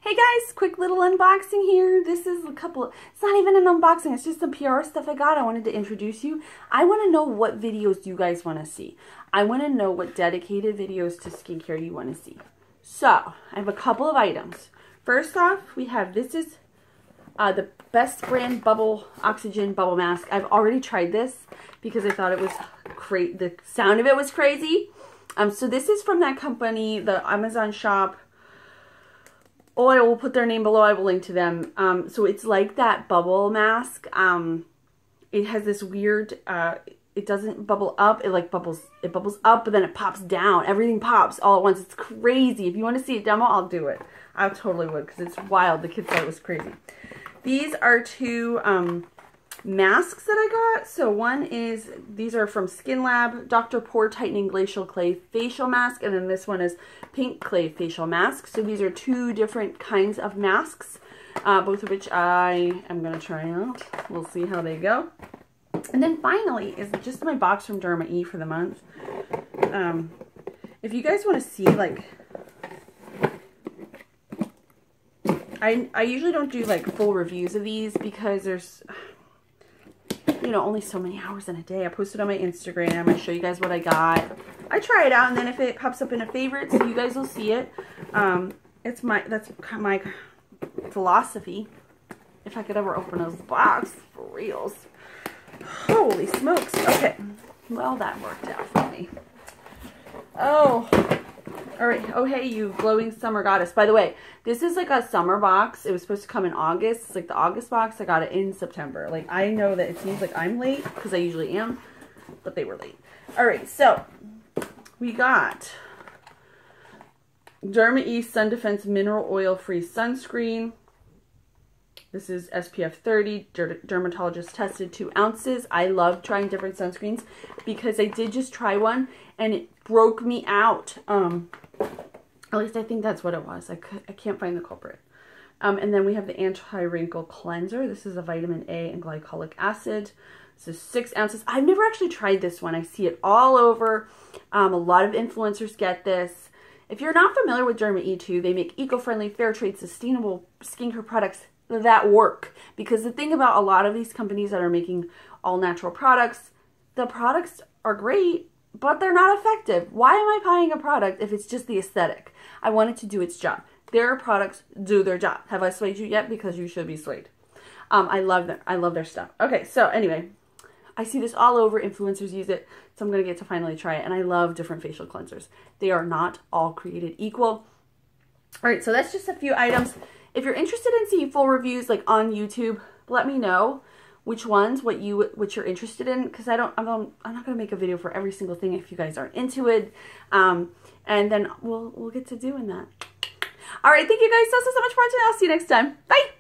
Hey guys, quick little unboxing here. This is a couple, it's not even an unboxing, it's just some PR stuff I got. I wanted to introduce you. I want to know what videos you guys want to see. I want to know what dedicated videos to skincare you want to see. So, I have a couple of items. First off, we have, this is the Best Brand Bubble Oxygen Bubble Mask. I've already tried this because I thought it was great. The sound of it was crazy. So this is from that company, the Amazon shop. Oh, I will put their name below. I will link to them. So it's like that bubble mask. It has this weird, it doesn't bubble up. It like bubbles up, but then it pops down. Everything pops all at once. It's crazy. If you want to see a demo, I'll do it. I totally would because it's wild. The kids thought it was crazy. These are two masks that I got. So one is, these are from Skin Lab, Dr. Pore Tightening Glacial Clay Facial Mask, and then this one is Pink Clay Facial Mask. So these are two different kinds of masks, both of which I am going to try out. We'll see how they go. And then finally is just my box from Derma E for the month. If you guys want to see, like, I usually don't do like full reviews of these because there's, you know, only so many hours in a day. I post it on my Instagram. I show you guys what I got. I try it out, and then if it pops up in a favorite, so you guys will see it. That's my philosophy. If I could ever open a box, for reals. Holy smokes. Okay. Well, that worked out for me. Oh. All right. Oh, hey, you glowing summer goddess. By the way, this is like a summer box. It was supposed to come in August. It's like the August box. I got it in September. Like, I know that it seems like I'm late because I usually am, but they were late. All right. So we got Derma E Sun Defense Mineral Oil Free Sunscreen. This is SPF 30, dermatologist tested, 2 ounces. I love trying different sunscreens because I did just try one and it broke me out. At least I think that's what it was. I can't find the culprit. And then we have the Anti-Wrinkle Cleanser. This is a vitamin A and glycolic acid. This is 6 ounces. I've never actually tried this one. I see it all over. A lot of influencers get this. If you're not familiar with Derma E2, they make eco-friendly, fair trade, sustainable skincare products that work. Because the thing about a lot of these companies that are making all natural products, the products are great, but they're not effective. Why am I buying a product if it's just the aesthetic? I want it to do its job. Their products do their job. Have I swayed you yet? Because you should be swayed. I love them. I love their stuff. Okay, so anyway, I see this all over. Influencers use it, so I'm going to get to finally try it. And I love different facial cleansers. They are not all created equal. All right, so that's just a few items. If you're interested in seeing full reviews like on YouTube, let me know which ones, what you're interested in, because I'm not gonna make a video for every single thing if you guys aren't into it. And then we'll get to doing that. All right, thank you guys so much for watching. I'll see you next time. Bye.